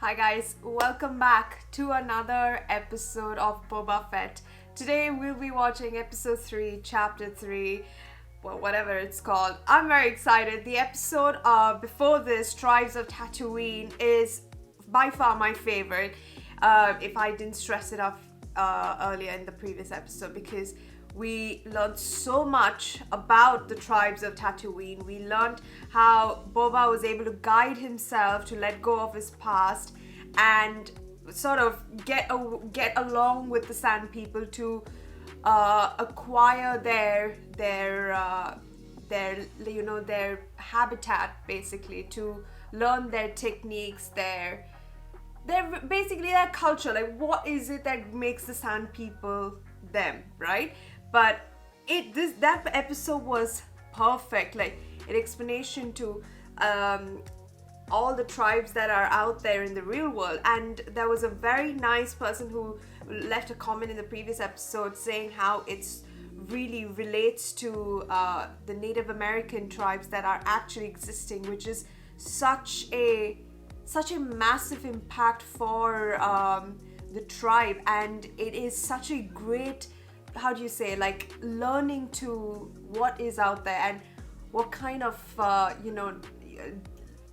Hi guys, welcome back to another episode of Boba Fett. Today we'll be watching episode 3, chapter 3, well, whatever it's called. I'm very excited. The episode before this, Tribes of Tatooine, is by far my favorite. If I didn't stress it up earlier in the previous episode, because we learned so much about the tribes of Tatooine. We learned how Boba was able to guide himself to let go of his past and sort of get along with the Sand People to acquire their habitat, basically, to learn their techniques, their basically their culture. Like, what is it that makes the Sand People them, right? But that episode was perfect, like an explanation to all the tribes that are out there in the real world. And there was a very nice person who left a comment in the previous episode saying how it's really relates to the Native American tribes that are actually existing, which is such a massive impact for the tribe, and it is such a great, how do you say, like, learning to what is out there and what kind of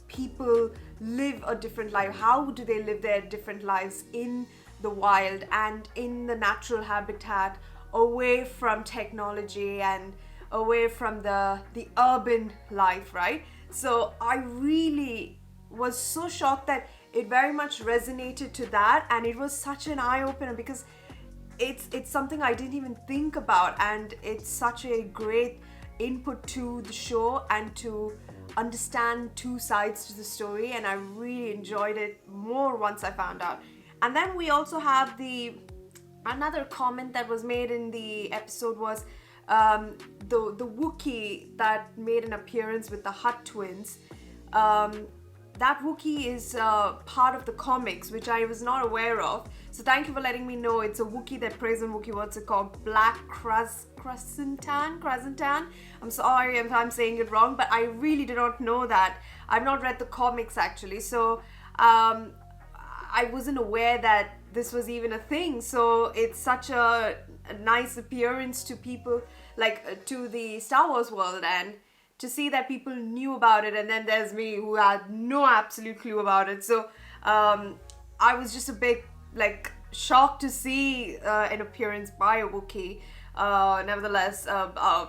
people live a different life. How do they live their different lives in the wild and in the natural habitat, away from technology and away from the urban life, right? So I really was so shocked that it very much resonated to that, and it was such an eye-opener because it's something I didn't even think about, and it's such a great input to the show and to understand two sides to the story, and I really enjoyed it more once I found out. And then we also have another comment that was made in the episode was the Wookiee that made an appearance with the Hutt twins. That Wookiee is part of the comics, which I was not aware of. So thank you for letting me know. It's a Wookiee that plays in Wookiee. What's it called? Black Krasantan. I'm sorry if I'm saying it wrong, but I really did not know that. I've not read the comics actually, so I wasn't aware that this was even a thing. So it's such a nice appearance to people, like to the Star Wars world, and to see that people knew about it. And then there's me who had no absolute clue about it. So I was just a bit like shocked to see an appearance by a Wookiee. Nevertheless,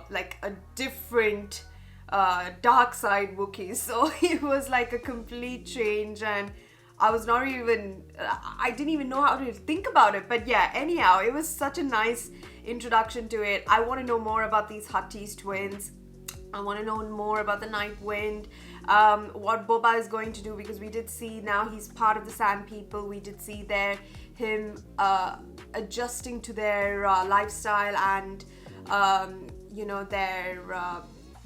like a different dark side Wookiee. So it was like a complete change, and I didn't even know how to think about it. But yeah, anyhow, it was such a nice introduction to it. I want to know more about these Huttese twins. I want to know more about the Night Wind, what Boba is going to do, because we did see now he's part of the Sand People. We did see him adjusting to their lifestyle and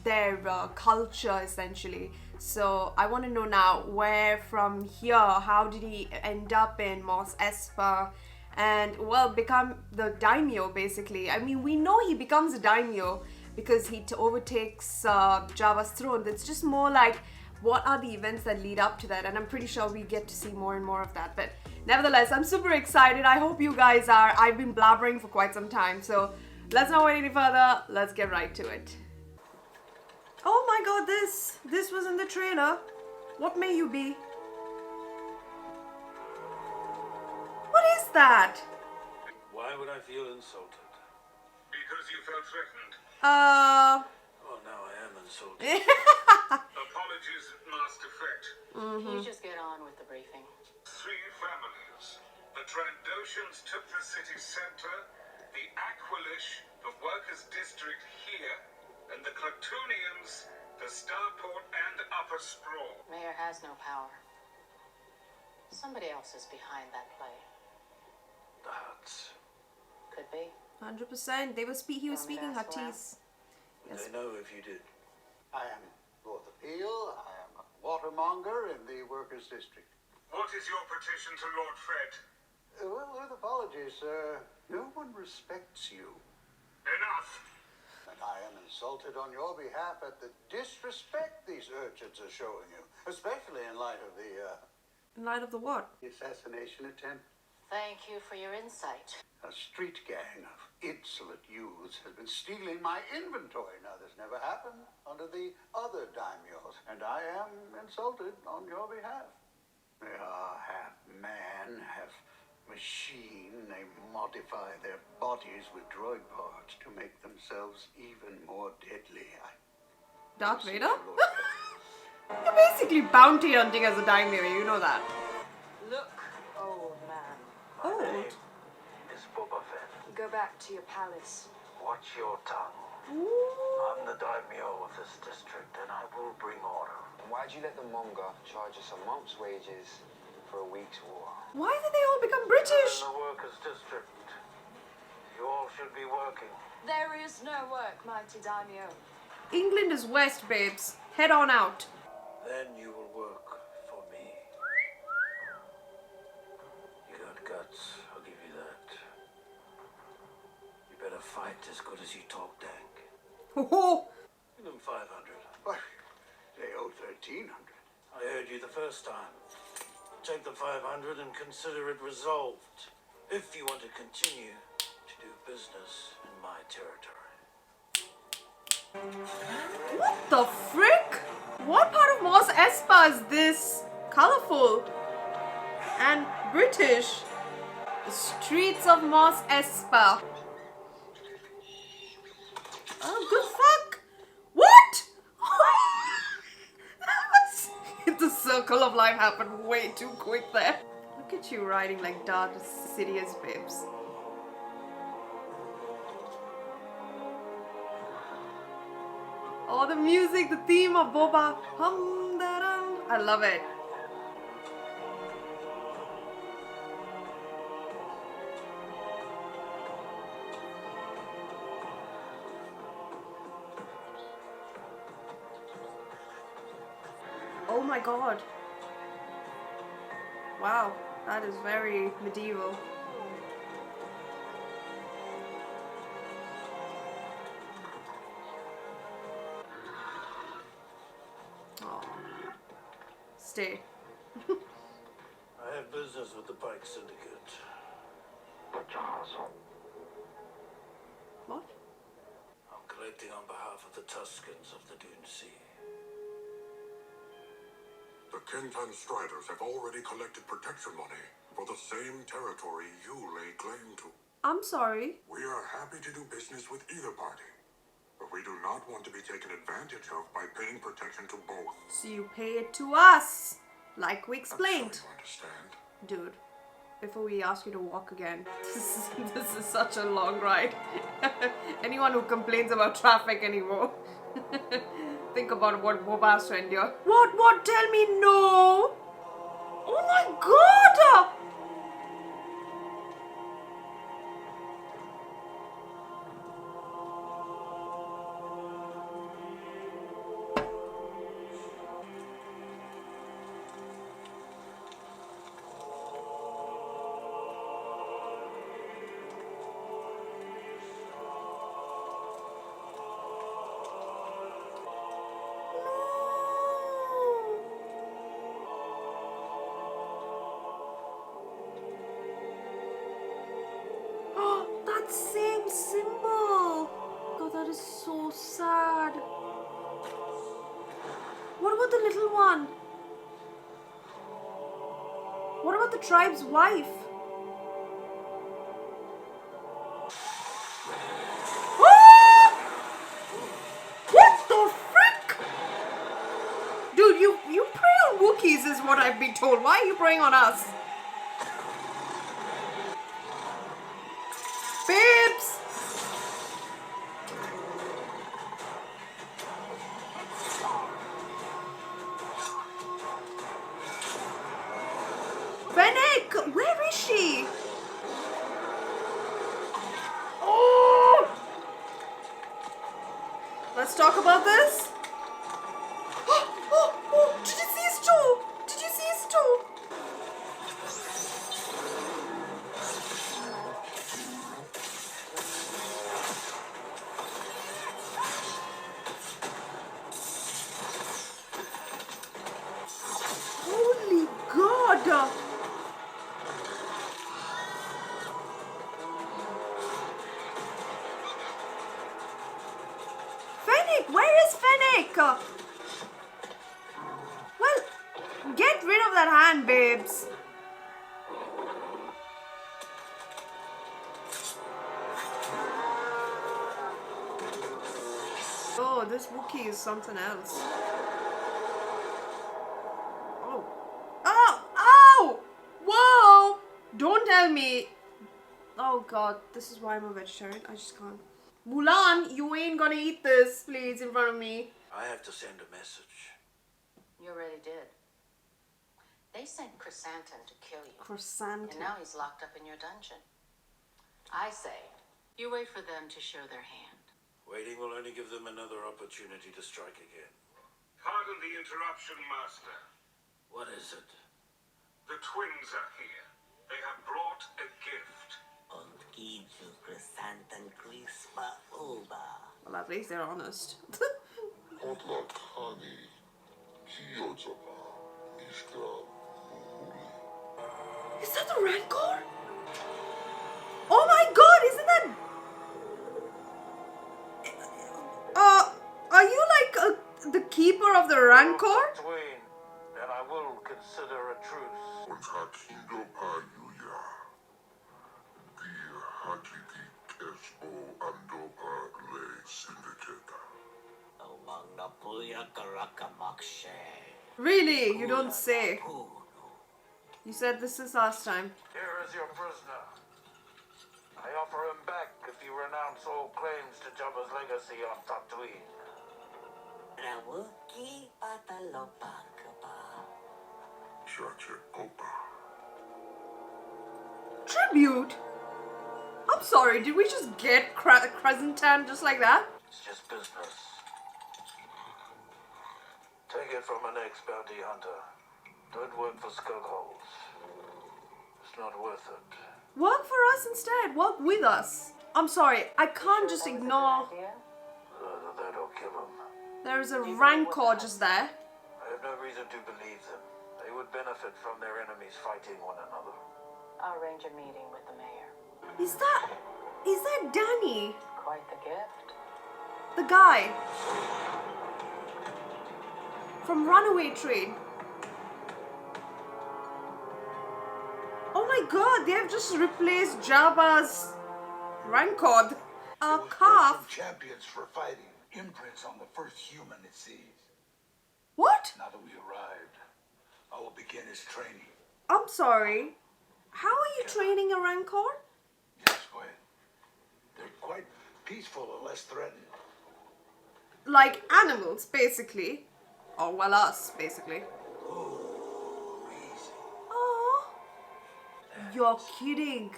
their culture, essentially. So I want to know now, where from here, how did he end up in Mos Espa and, well, become the daimyo, basically. I mean, we know he becomes a daimyo because he overtakes Jabba's throne. It's just more like, what are the events that lead up to that? And I'm pretty sure we get to see more and more of that. But nevertheless, I'm super excited. I hope you guys are. I've been blabbering for quite some time. So let's not wait any further. Let's get right to it. Oh my god, this was in the trailer. What may you be? What is that? Why would I feel insulted? Because you felt threatened. Oh, now I am insulted. Apologies, Master Fett. You just get on with the briefing. 3 families. The Trandoshans took the city center, the Aquilish, the Workers' District here, and the Clatoonians, the Starport and Upper Sprawl. Mayor has no power. Somebody else is behind that play. The Hutts. Could be. 100%. He was speaking Huttese. Would they know if you did? I am Lord Appeal. I am a watermonger in the Workers' District. What is your petition to Lord Fett? Well, with apologies, sir, no one respects you. Enough! And I am insulted on your behalf at the disrespect these urchins are showing you, especially in light of the In light of the what? The assassination attempt. Thank you for your insight. A street gang of insolent youths has been stealing my inventory. Now, this never happened under the other daimyos, and I am insulted on your behalf. They are half man, half machine. They modify their bodies with droid parts to make themselves even more deadly. Darth Vader? You're basically bounty hunting as a daimyo, you know that. Look, old man. My Old? name is Boba Fett. Go back to your palace. Watch your tongue. Ooh. I'm the daimyo of this district, and I will bring order. Why'd you let the Monga charge us a month's wages for a week's war? Why did they all become You're British? in the workers' district. You all should be working. There is no work, mighty daimyo. England is west, babes. Head on out. Then you will work for me. You got guts, I'll give you that. You better fight as good as you talk, Dank. Ho Give them 500. What? They owe 1,300. I heard you the first time. Take the 500 and consider it resolved. If you want to continue to do business in my territory. What the frick? What part of Mos Espa is this colorful and British? The streets of Mos Espa. Oh, good fuck. What? The circle of life happened way too quick there. Look at you riding like Darth Sidious, babes. Oh, the music, the theme of Boba. I love it. Oh my god. Wow, that is very medieval. Oh. Stay. I have business with the Pike Syndicate. What? I'm collecting on behalf of the Tuscans of the Dune Sea. The Kentan Striders have already collected protection money for the same territory you lay claim to. I'm sorry. We are happy to do business with either party, but we do not want to be taken advantage of by paying protection to both. So you pay it to us, like we I'm explained. sure you understand. Dude, before we ask you to walk again, this is such a long ride. Anyone who complains about traffic anymore, think about what Boba has to endure. What? Tell me no! Oh my god! That same symbol! God, that is so sad. What about the little one? What about the tribe's wife? Ah! What the frick? Dude, you prey on Wookiees is what I've been told. Why are you preying on us? Babes! Fennec! Where is she? Oh! Let's talk about this. Oh, did you see his toe? Did you see his toe? Holy God! snake! Well, get rid of that hand, babes. Oh, this Wookiee is something else. Oh. Oh! Oh! Whoa! Don't tell me. Oh god, this is why I'm a vegetarian. I just can't. Mulan, you ain't gonna eat this, please, in front of me. I have to send a message. You already did. They sent Chrysanthemum to kill you. Croissant. And now he's locked up in your dungeon. I say, you wait for them to show their hand. Waiting will only give them another opportunity to strike again. Pardon the interruption, Master. What is it? The twins are here. They have brought a gift. Well, at least they're honest. Is that the Rancor? Oh my god, isn't that... are you like the keeper of the Rancor? Tatooine, then I will consider a truce. Really? You don't say. You said this is last time. Here is your prisoner. I offer him back if you renounce all claims to Jabba's legacy on Tatooine. Tribute? I'm sorry, did we just get Chrysanthemum just like that? It's just business. Take it from an ex-bounty hunter. Don't work for skugholes. It's not worth it. Work for us instead. Work with us. I'm sorry, I can't just ignore. Either that or kill him. There is a Rancor just there. I have no reason to believe them. They would benefit from their enemies fighting one another. I'll arrange a meeting with the mayor. Is that Danny? Quite the gift. The guy from Runaway Train. Oh my god, they have just replaced Jabba's Rancor. A calf. Champions for fighting. Imprints on the first human it sees. What? Now that we arrived, I will begin his training. I'm sorry. How are you training a Rancor? Yes, go ahead. They're quite peaceful and less threatening. Like animals, basically. Or well, us, basically. Oh, you're kidding.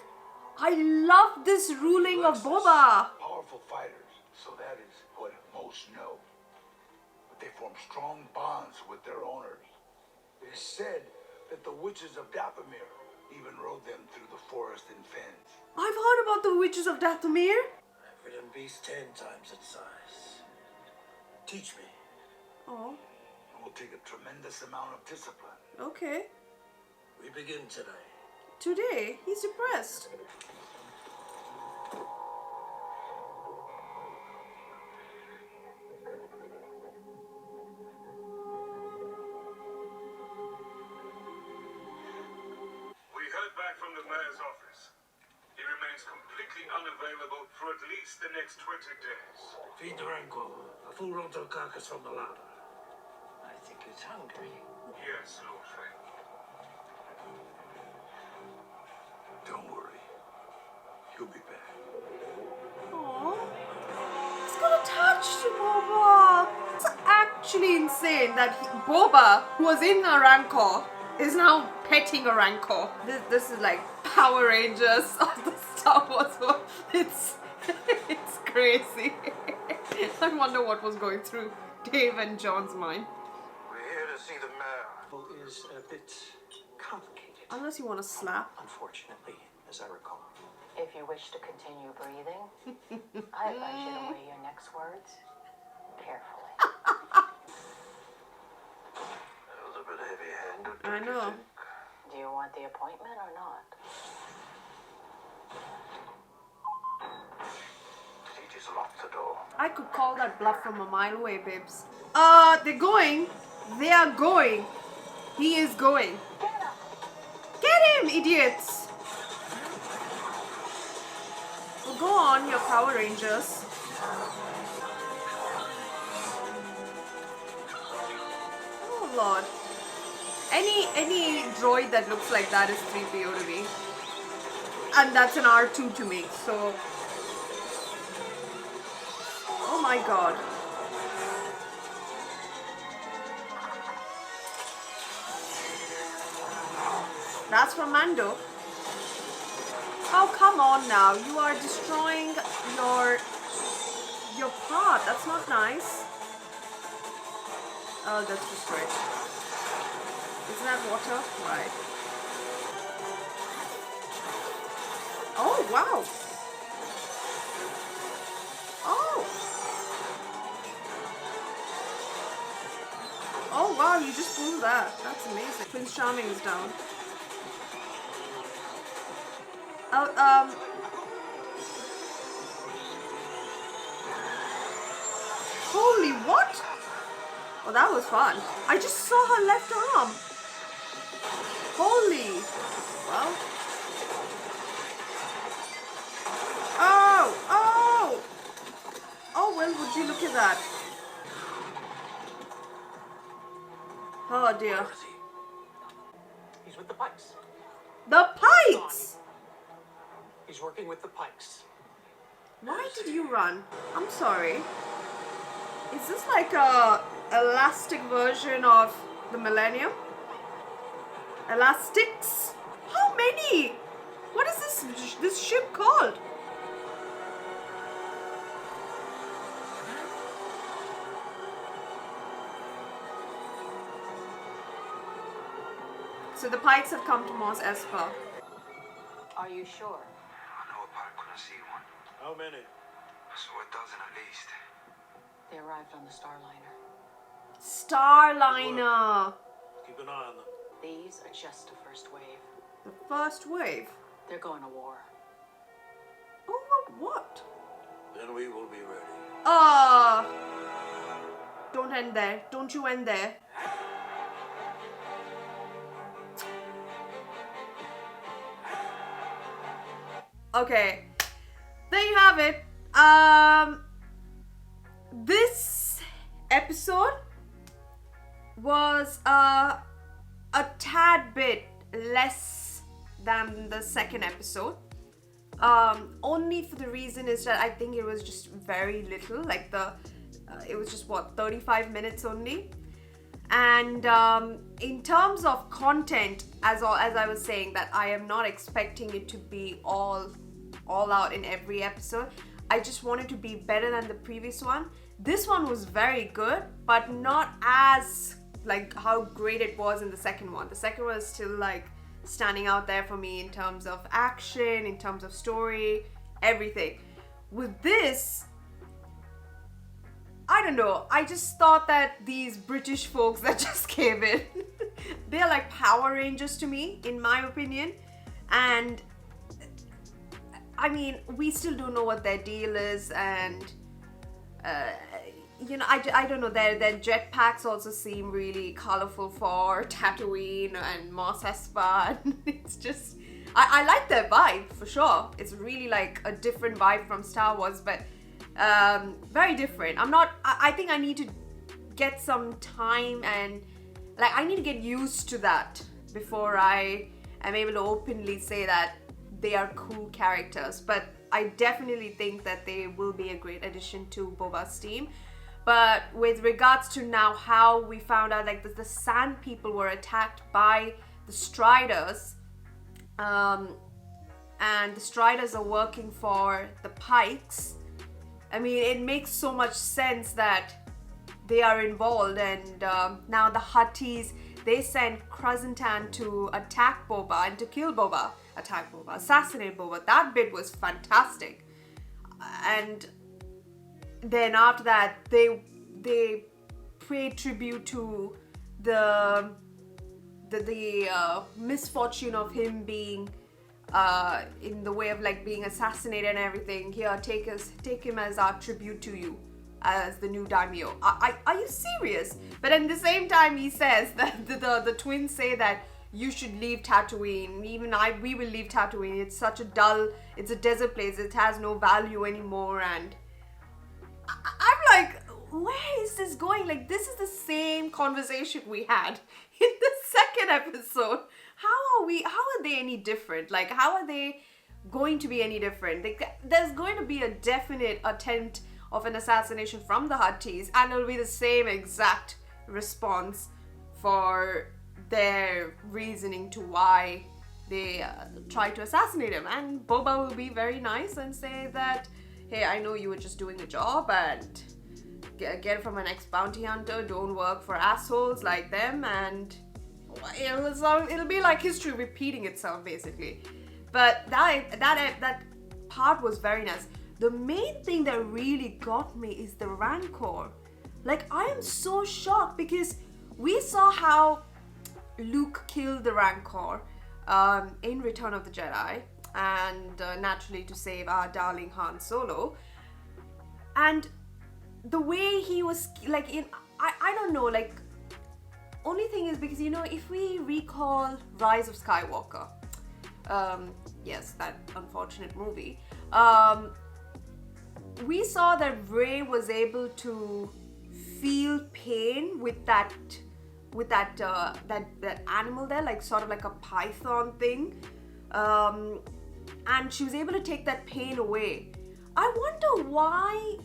I love this ruling of Boba. Powerful fighters, so that is what most know. But they form strong bonds with their owners. It is said that the witches of Dathomir even rode them through the forest and fens. I've heard about the witches of Dathomir. I've ridden beasts 10 times its size. Teach me. Oh, It will take a tremendous amount of discipline. okay. We begin today. Today, he's depressed. We heard back from the mayor's office. He remains completely unavailable for at least the next 20 days. Feed the Rancor. A full Ronto carcass from the larder. I think it's hungry. Yes, Lord Fane. Don't worry. He'll be back. Aww. He's got attached to Boba. It's actually insane that Boba, who was in a Rancor, is now petting a Rancor. This is like Power Rangers of the Star Wars world. It's crazy. I wonder what was going through Dave and John's mind. We're here to see the mayor. Is a bit complicated, Unless you want to slap. unfortunately, as I recall. If you wish to continue breathing, I advise you to weigh your next words carefully. That was a bit heavy-handed. I don't you know. think? Do you want the appointment or not? Did he she's locked the door. I could call that bluff from a mile away, babes. They're going. They are going. He is going. Get him, idiots. Well, go on, your Power Rangers. Oh, Lord. Any droid that looks like that is 3PO to me. And that's an R2 to me, so... Oh my god. That's from Mando. Oh, come on now. You are destroying your pot. That's not nice. Oh, that's destroyed. Isn't that water? Right. Oh, wow. Oh. Oh, wow, you just blew that. That's amazing. Prince Charming is down. Holy what? Oh, that was fun. I just saw her left arm. Holy. Well. Oh, oh. Oh, well, would you look at that? Oh, dear. Where is he? He's with the Pikes. The Pikes! He's working with the Pikes. Why did you run? I'm sorry. Is this like a elastic version of the Millennium? Elastics? How many? What is this ship called? So the Pikes have come to Mos Espa. Are you sure? I know a Pike when I see one. How many? I saw a dozen at least. They arrived on the Starliner. Starliner. Keep an eye on them. These are just the first wave. The first wave. They're going to war. Over what? Then we will be ready. Don't end there. Don't you end there. Okay. There you have it. This episode was a tad bit less than the second episode. Only for the reason is that I think it was just very little, like it was just 35 minutes only. And in terms of content, as I was saying, that I am not expecting it to be all out in every episode. I just want it to be better than the previous one. This one was very good, but not as like how great it was in the second one. The second one is still like standing out there for me in terms of action, in terms of story, everything. With this, I don't know, I just thought that these British folks that just came in, they're like Power Rangers to me, in my opinion. And I mean, we still don't know what their deal is, and you know, I don't know, their jetpacks also seem really colorful for Tatooine and Mos Espa. It's just, I like their vibe for sure. It's really like a different vibe from Star Wars, but very different. I think I need to get some time, and like I need to get used to that before I am able to openly say that they are cool characters. But I definitely think that they will be a great addition to Boba's team. But with regards to now how we found out like the Sand People were attacked by the Striders, and the Striders are working for the Pikes, I mean, it makes so much sense that they are involved. And now the Hutties, they sent Krasantan to attack Boba and to kill Boba. Attack Boba, assassinate Boba. That bit was fantastic. And then after that, they paid tribute to the misfortune of him being in the way of like being assassinated and everything. Here, take him as our tribute to you as the new daimyo. Are you serious? But at the same time, he says that the twins say that you should leave Tatooine. Even we will leave Tatooine. It's such a dull, it's a desert place. It has no value anymore. And I'm like, where is this going? Like, this is the same conversation we had in the second episode. How are they any different? Like, how are they going to be any different? There's going to be a definite attempt of an assassination from the Hutties, and it'll be the same exact response for their reasoning to why they try to assassinate him. And Boba will be very nice and say that, hey, I know you were just doing a job and get it from an ex-bounty hunter. Don't work for assholes like them. And it'll be like history repeating itself, basically. But that part was very nice. The main thing that really got me is the Rancor. Like, I am so shocked because we saw how Luke killed the Rancor in Return of the Jedi, and naturally to save our darling Han Solo. And the way he was like I don't know, like, only thing is because, you know, if we recall Rise of Skywalker, yes, that unfortunate movie, we saw that Rey was able to feel pain with that animal there, like sort of like a python thing, and she was able to take that pain away. I wonder why.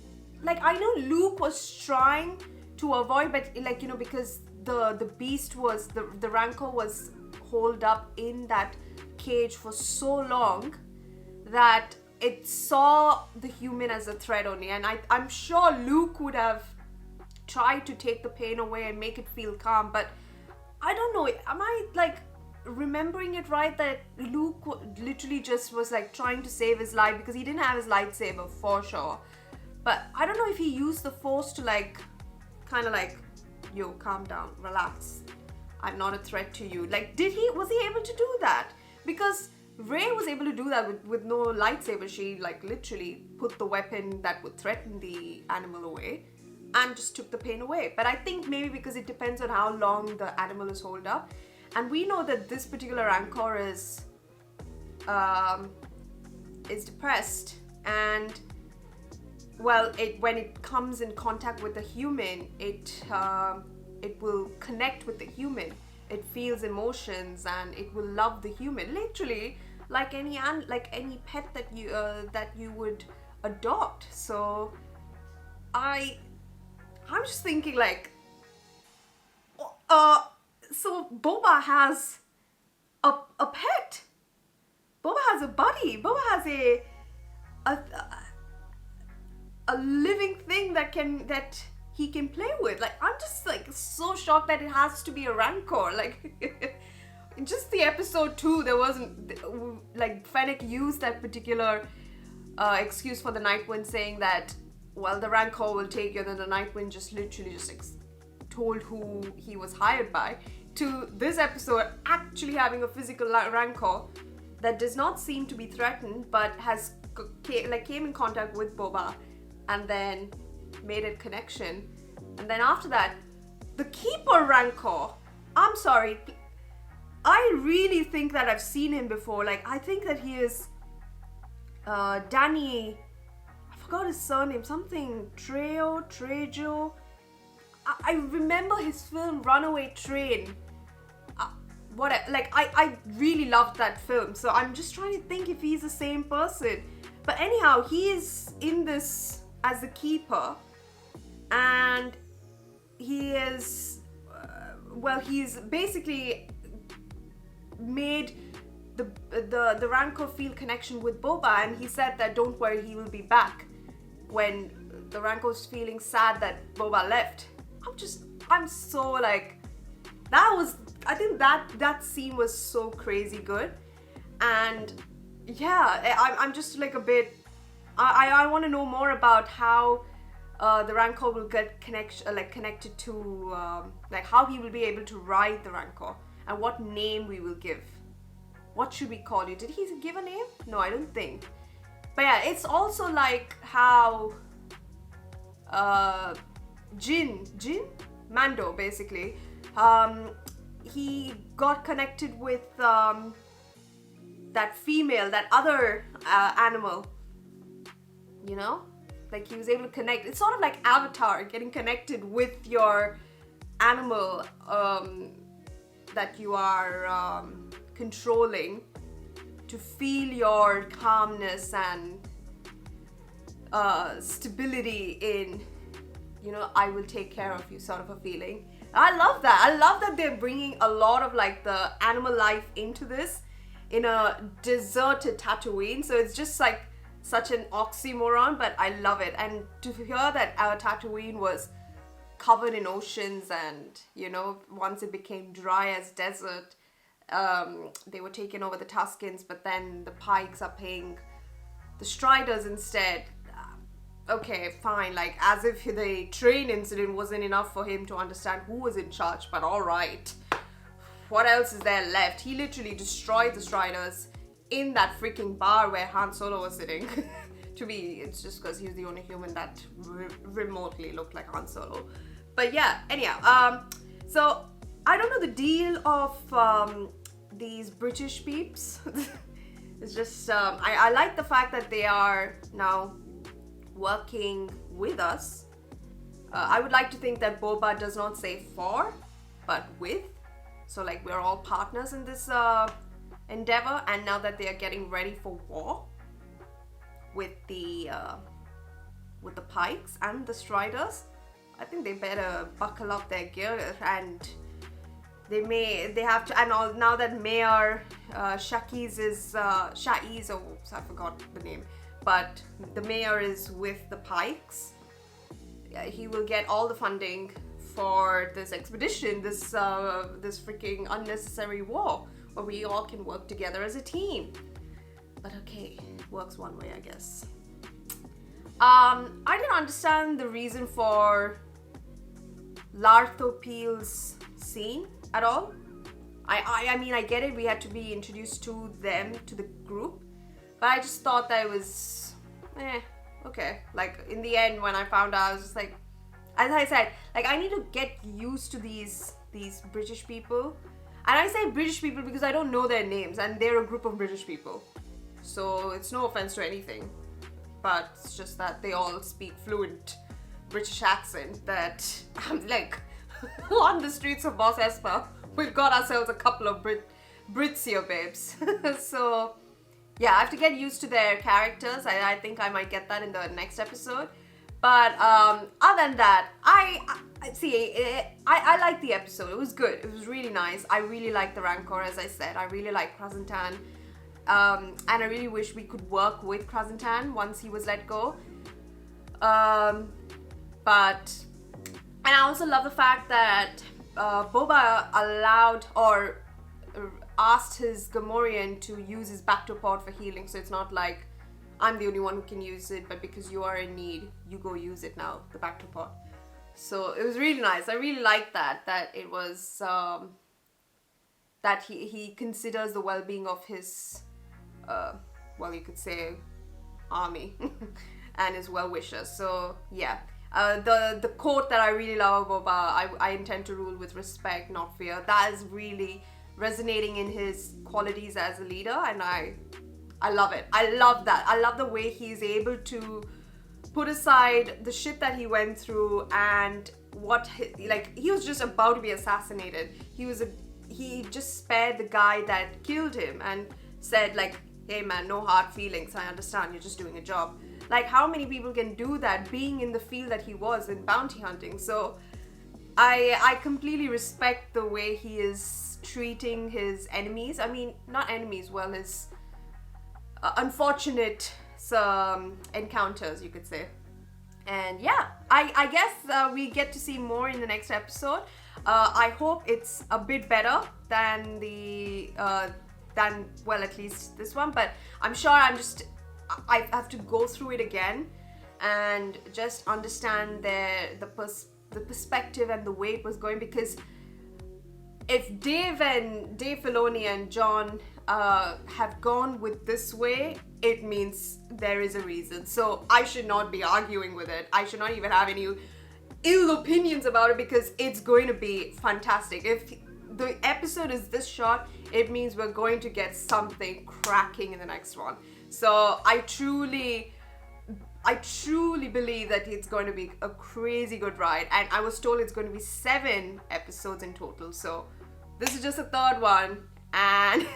Like, I know Luke was trying to avoid, but like, you know, because the beast was the Rancor was holed up in that cage for so long that it saw the human as a threat only, and I'm sure Luke would have tried to take the pain away and make it feel calm. But I don't know, am I like remembering it right that Luke literally just was like trying to save his life because he didn't have his lightsaber for sure? But I don't know if he used the Force to like kind of like, yo, calm down, relax, I'm not a threat to you. Like, was he able to do that? Because Rey was able to do that with no lightsaber. She like literally put the weapon that would threaten the animal away and just took the pain away. But I think maybe because it depends on how long the animal is holed up. And we know that this particular Rancor is depressed, and well, when it comes in contact with a human, it will connect with the human. It feels emotions and it will love the human, literally like any pet that you would adopt. So I'm just thinking like, so Boba has a pet. Boba has a buddy. Boba has a living thing that he can play with. Like, I'm just like so shocked that it has to be a Rancor. Like, in just the episode 2, there wasn't like Fennec used that particular excuse for the Night Wind, saying that, well, the Rancor will take you, and then the Night Wind just literally told who he was hired by, to this episode actually having a physical Rancor that does not seem to be threatened, but came in contact with Boba and then made a connection. And then after that, the Keeper Rancor, I'm sorry, I really think that I've seen him before. Like, I think that he is Danny, I forgot his surname, something Trejo. I remember his film Runaway Train. I really loved that film, so I'm just trying to think if he's the same person. But anyhow, he is in this as the Keeper, and he is he's basically made the Rancor feel connection with Boba, and he said that don't worry, he will be back when the Rancor's feeling sad that Boba left. I'm so like, I think that scene was so crazy good. And yeah, I'm just like a bit, I want to know more about how the Rancor will get connected to like how he will be able to ride the Rancor and what name we will give what should we call you? Did he give a name? No, I don't think. But yeah, it's also like how Jin Mando basically, he got connected with that female, that other animal, you know, like he was able to connect. It's sort of like Avatar, getting connected with your animal that you are controlling, to feel your calmness and stability in, you know, I will take care of you sort of a feeling. I love that. I love that they're bringing a lot of like the animal life into this in a deserted Tatooine. So it's just like such an oxymoron, but I love it. And to hear that our Tatooine was covered in oceans, and you know, once it became dry as desert, they were taking over the Tuskens, but then the Pikes are paying the Striders instead. Okay, fine, like as if the train incident wasn't enough for him to understand who was in charge, but alright. What else is there left? He literally destroyed the Striders in that freaking bar where Han Solo was sitting. To me, it's just because he was the only human that remotely looked like Han Solo. But yeah, anyhow, so I don't know the deal of these British peeps. It's just, I like the fact that they are now working with us. I would like to think that Boba does not say for, but with. So like we're all partners in this endeavor, and now that they are getting ready for war with the Pikes and the Striders, I think they better buckle up their gear, and they have to. And all, now that Mayor Shaiz is Shaiz, or I forgot the name, but the mayor is with the Pikes. He will get all the funding for this expedition, this freaking unnecessary war, where we all can work together as a team. But okay, works one way, I guess. I didn't understand the reason for Larthopeel's scene at all. I mean, I get it, we had to be introduced to them, to the group, but I just thought that it was, okay. Like, in the end, when I found out, I was just like, as I said, like, I need to get used to these British people. And I say British people because I don't know their names, and they're a group of British people. So, it's no offense to anything, but it's just that they all speak fluent British accent that I'm like, on the streets of Mos Espa, we've got ourselves a couple of Brits here, babes. So, yeah, I have to get used to their characters. I think I might get that in the next episode. But other than that, I like the episode. It was good. It was really nice. I really like the Rancor, as I said. I really like Krasantan. And I really wish we could work with Krasantan once he was let go. And I also love the fact that Boba allowed or asked his Gamorrean to use his Bactopod for healing. So it's not like I'm the only one who can use it, but because you are in need, you go use it now, the Bactopod. So it was really nice. I really liked that it was that he considers the well-being of his well, you could say army and his well-wishers. So yeah, the quote that I really love about Boba, I intend to rule with respect, not fear, that is really resonating in his qualities as a leader, and I love it. I love that. I love the way he's able to put aside the shit that he went through, and he was just about to be assassinated. He just spared the guy that killed him and said like, hey man, no hard feelings, I understand, you're just doing a job. Like, how many people can do that being in the field that he was in bounty hunting? So I completely respect the way he is treating his enemies. I mean, not enemies, well, his unfortunate encounters, you could say. And yeah, I guess we get to see more in the next episode. I hope it's a bit better than well, at least this one, but I'm sure I have to go through it again and just understand the perspective and the way it was going, because if Dave Filoni and John have gone with this way, it means there is a reason. So I should not be arguing with it. I should not even have any ill opinions about it because it's going to be fantastic. If the episode is this short, it means we're going to get something cracking in the next one. So I truly believe that it's going to be a crazy good ride, and I was told it's going to be 7 episodes in total. So this is just the 3rd one, and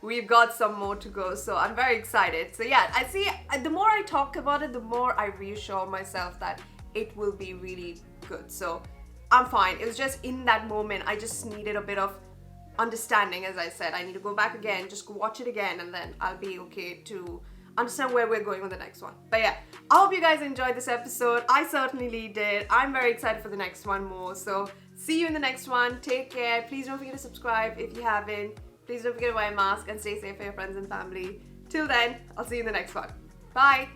we've got some more to go. So I'm very excited. So yeah, I see, the more I talk about it, the more I reassure myself that it will be really good. So I'm fine. It was just in that moment, I just needed a bit of understanding. As I said, I need to go back again, just watch it again, and then I'll be okay to understand where we're going with the next one. But yeah, I hope you guys enjoyed this episode. I certainly did. I'm very excited for the next one more. So see you in the next one. Take care. Please don't forget to subscribe if you haven't. Please don't forget to wear a mask and stay safe for your friends and family. Till then, I'll see you in the next one. Bye.